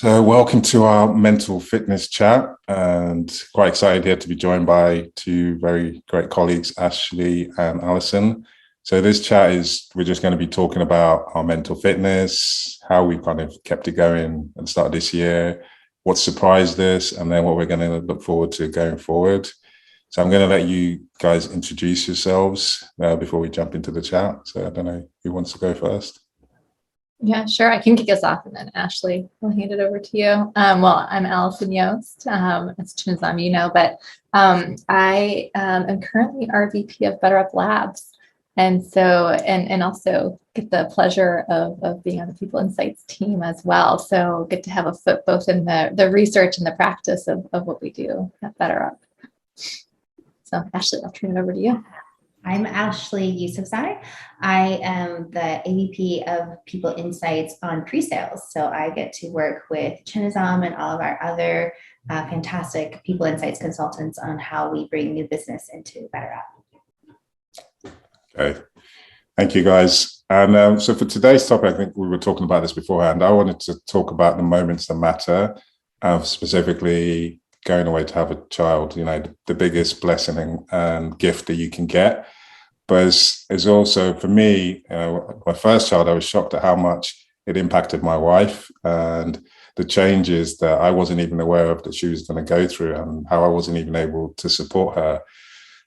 So, welcome to our mental fitness chat, and quite excited here to be joined by two very great colleagues, Ashley and Alison. So, this chat is we're just going to be talking about our mental fitness, how we kind of kept it going at the start of this year, what surprised us, and then what we're going to look forward to going forward. So, I'm going to let you guys introduce yourselves before we jump into the chat. So, I don't know who wants to go first. Yeah, sure. I can kick us off and then Ashley, I'll hand it over to you. Well, I'm Alison Yost, as Chinazam, but I am currently our VP of BetterUp Labs. And so, and also get the pleasure of being on the People Insights team as well. So get to have a foot both in the research and the practice of what we do at BetterUp. So Ashley, I'll turn it over to you. I'm Ashley Yousafzai. I am the AVP of People Insights on pre-sales. So I get to work with Chinazam and all of our other fantastic People Insights consultants on how we bring new business into BetterUp. Okay, thank you guys. And so for today's topic, I think we were talking about this beforehand. I wanted to talk about the moments that matter, specifically going away to have a child, the biggest blessing and gift that you can get. But it's also, for me, my first child, I was shocked at how much it impacted my wife and the changes that I wasn't even aware of that she was going to go through and how I wasn't even able to support her.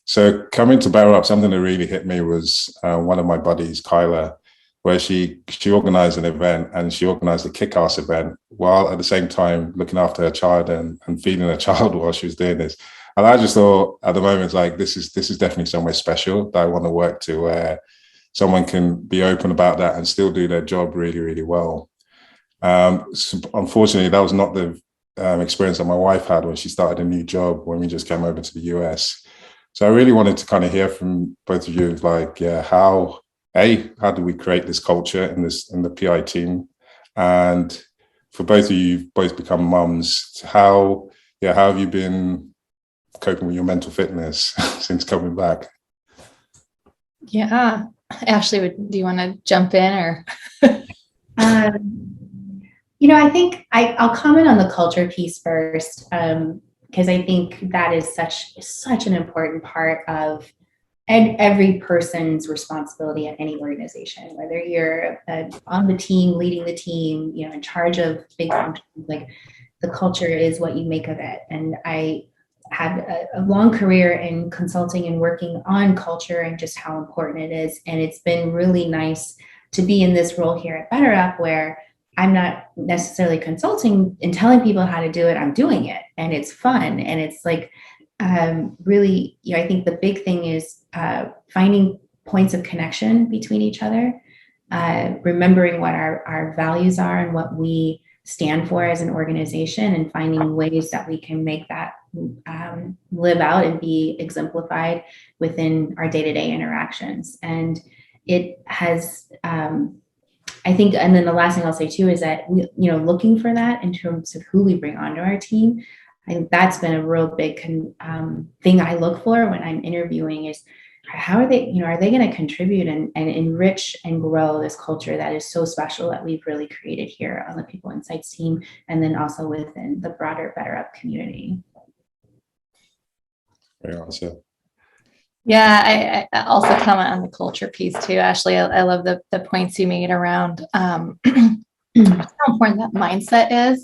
So coming to BetterUp, something that really hit me was one of my buddies, Kyla, where she organized an event and she organized a kick-ass event while at the same time looking after her child and feeding her child while she was doing this. And I just thought at the moment, like, this is definitely somewhere special that I want to work to, where someone can be open about that and still do their job really, really well. So unfortunately, that was not the experience that my wife had when she started a new job when we just came over to the US. So I really wanted to kind of hear from both of you, like, how do we create this culture in the PI team? And for both of you, you've both become mums. How have you been coping with your mental fitness since coming back? Yeah, Ashley, do you want to jump in or? I think I'll comment on the culture piece first, because I think that is such an important part of every person's responsibility at any organization, whether you're on the team, leading the team, in charge of big functions, like the culture is what you make of it. And I had a long career in consulting and working on culture and just how important it is. And it's been really nice to be in this role here at BetterUp, where I'm not necessarily consulting and telling people how to do it. I'm doing it, and it's fun. And it's like, really, I think the big thing is finding points of connection between each other, remembering what our values are and what we stand for as an organization, and finding ways that we can make that live out and be exemplified within our day-to-day interactions. And it has, I think, and then the last thing I'll say too is that looking for that in terms of who we bring onto our team. I think that's been a real big thing I look for when I'm interviewing is how are they going to contribute and enrich and grow this culture that is so special that we've really created here on the People Insights team, and then also within the broader BetterUp community. Very awesome. Yeah, I also comment on the culture piece too, Ashley. I love the points you made around how important that mindset is.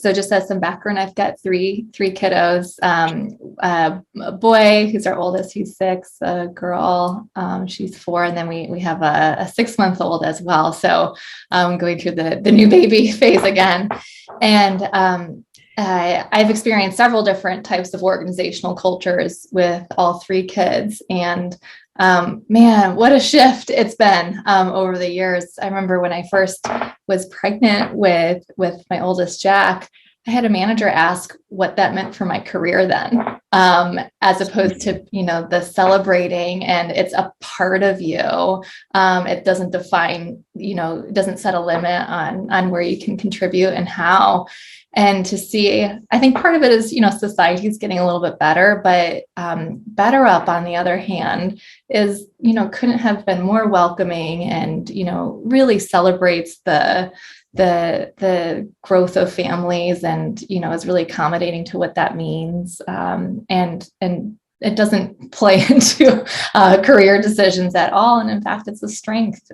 So just as some background, I've got three kiddos, a boy who's our oldest, he's 6, a girl, she's 4. And then we have a 6-month-old as well. So going through the new baby phase again. And I've experienced several different types of organizational cultures with all 3 kids, and man, what a shift it's been over the years. I remember when I first was pregnant with my oldest, Jack, I had a manager ask what that meant for my career then. as opposed to, the celebrating, and it's a part of you. It doesn't define, it doesn't set a limit on where you can contribute and how. And to see, I think part of it is, society is getting a little bit better, but Better Up, on the other hand, is, couldn't have been more welcoming, and, really celebrates the growth of families, and, is really accommodating to what that means. And it doesn't play into career decisions at all. And in fact, it's a strength.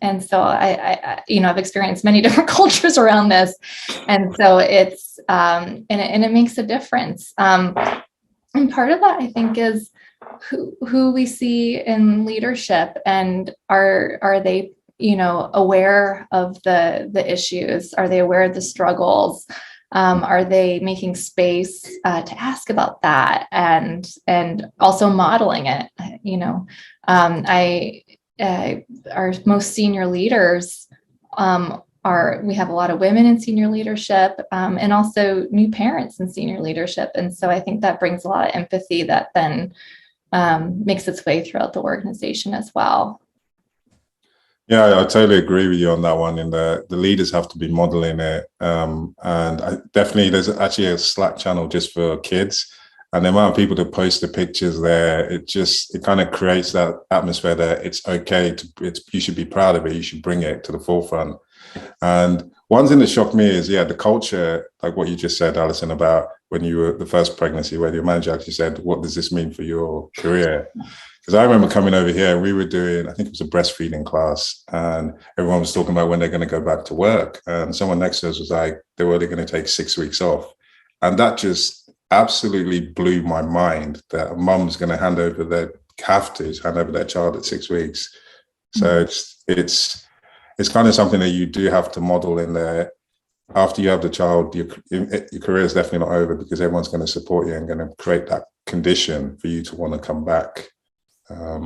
And so I've experienced many different cultures around this. And so it's, and it makes a difference. And part of that, I think, is who we see in leadership, and are they, aware of the issues? Are they aware of the struggles? Are they making space to ask about that, and also modeling it? Our most senior leaders we have a lot of women in senior leadership, and also new parents in senior leadership. And so I think that brings a lot of empathy that then makes its way throughout the organization as well. Yeah, I totally agree with you on that one. In the leaders have to be modeling it, and definitely there's actually a Slack channel just for kids, and the amount of people that post the pictures there, it kind of creates that atmosphere that it's okay you should be proud of it, you should bring it to the forefront. And one thing that shocked me is, the culture, like what you just said, Alison, about when you were the first pregnancy, where your manager actually said, "What does this mean for your career?" Because I remember coming over here and we were doing, I think it was a breastfeeding class, and everyone was talking about when they're going to go back to work. And someone next to us was like, they were only going to take 6 weeks off. And that just absolutely blew my mind, that a mum's going to hand over their child at 6 weeks. So it's kind of something that you do have to model in there. After you have the child, your career is definitely not over, because everyone's going to support you and going to create that condition for you to want to come back.